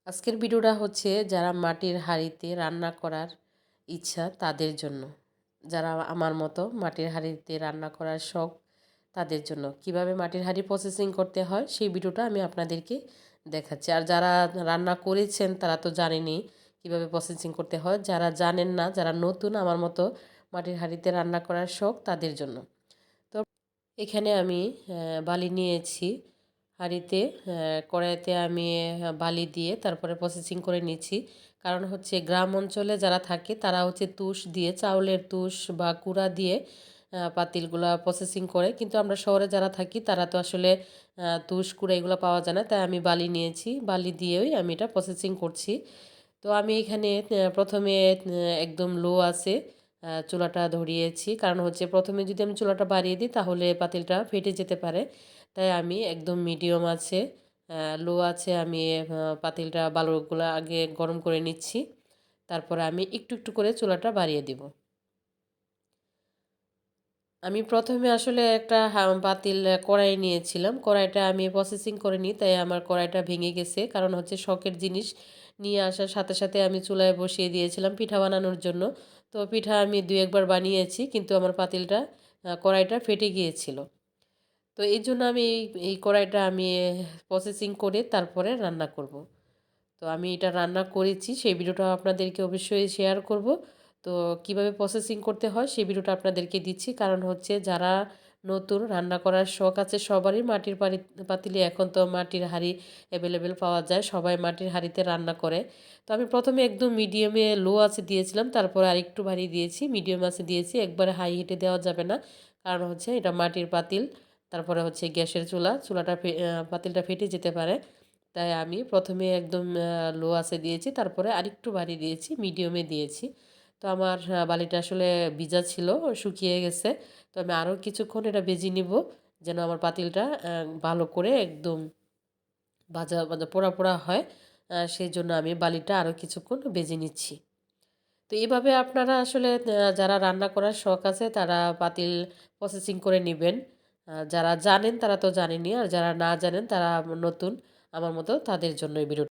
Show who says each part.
Speaker 1: আজকের ভিডিওটা হচ্ছে যারা মাটির হাঁড়িতে রান্না করার ইচ্ছা তাদের জন্য, যারা আমার মতো মাটির হাঁড়িতে রান্না করার শখ তাদের জন্য কিভাবে মাটির হাঁড়ি প্রসেসিং করতে হয় সেই ভিডিওটা আমি আপনাদেরকে দেখাচ্ছি। আর যারা রান্না করেছেন তারা তো জানেনই কিভাবে প্রসেসিং করতে হয়। যারা জানেন না, যারা নতুন আমার মতো মাটির হাঁড়িতে রান্না করার শখ তাদের জন্য। তো এখানে আমি বালি নিয়েছি হাঁড়িতে, কড়াইতে আমি বালি দিয়ে তারপরে প্রসেসিং করে নিচ্ছি। কারণ হচ্ছে গ্রাম অঞ্চলে যারা থাকে তারা হচ্ছে তুষ দিয়ে, চাউলের তুষ বা কুড়া দিয়ে পাতিলগুলা প্রসেসিং করে, কিন্তু আমরা শহরে যারা থাকি তারা তো আসলে তুষ কুড়া এগুলো পাওয়া যায় না। তাই আমি বালি নিয়েছি, বালি দিয়েই আমি এটা প্রসেসিং করছি। তো আমি এখানে প্রথমে একদম লো আছে চুলাটা ধরিয়েছি, কারণ হচ্ছে প্রথমে যদি আমি চুলাটা বাড়িয়ে দিই তাহলে পাতিলটা ফেটে যেতে পারে। তাই আমি একদম মিডিয়াম আছে, লো আছে আমি পাতিলটা বালুগুলো আগে গরম করে নিচ্ছি। তারপরে আমি একটু একটু করে চুলাটা বাড়িয়ে দিব। আমি প্রথমে আসলে একটা পাতিল কড়াই নিয়েছিলাম, কড়াইটা আমি প্রসেসিং করে নিই, তাই আমার কড়াইটা ভেঙে গেছে। কারণ হচ্ছে শখের জিনিস নিয়ে আসার সাথে সাথে আমি চুলায় বসিয়ে দিয়েছিলাম পিঠা বানানোর জন্য। তো পিঠা আমি দুই একবার বানিয়েছি, কিন্তু আমার পাতিলটা কড়াইটা ফেটে গিয়েছিল। তো এই জন্য আমি এই কড়াইটা আমি প্রসেসিং করে তারপরে রান্না করব। তো আমি এটা রান্না করেছি, সেই ভিডিওটা আপনাদেরকে অবশ্যই শেয়ার করব। তো কিভাবে প্রসেসিং করতে হয় সেই ভিডিওটা আপনাদেরকে দিচ্ছি, কারণ হচ্ছে যারা নতুন রান্না করার শখ আছে সবারই মাটির পাতিলে এখন তো মাটির হাঁড়ি অ্যাভেলেবেল পাওয়া যায়, সবাই মাটির হাঁড়িতে রান্না করে। তো আমি প্রথমে একদম মিডিয়ামে লো আছে দিয়েছিলাম, তারপরে আরেকটু বাড়িয়ে দিয়েছি, মিডিয়াম আছে দিয়েছি, একবারে হাই হিটে দেওয়া যাবে না, কারণ হচ্ছে এটা মাটির পাতিল। তারপরে হচ্ছে গ্যাসের চুলাটা পাতিলটা ফেটে যেতে পারে। তাই আমি প্রথমে একদম লো আঁচে দিয়েছি, তারপরে আরেকটু বাড়িয়ে দিয়েছি, মিডিয়ামে দিয়েছি। তো আমার বালিটা আসলে ভিজা ছিল, শুকিয়ে গেছে। তো আমি আরও কিছুক্ষণ এটা ভেজে নিব, যেন আমার পাতিলটা ভালো করে একদম ভাজা ভাজা পোড়া পোড়া হয়। সেই জন্য আমি বালিটা আরও কিছুক্ষণ ভেজে নিচ্ছি। তো এইভাবে আপনারা আসলে যারা রান্না করার শখ আছে তারা পাতিল প্রসেসিং করে নেবেন। যারা জানেন তারা তো জানেনই, আর যারা না জানেন তারা নতুন আমার মতো তাদের জন্য এই ভিডিও।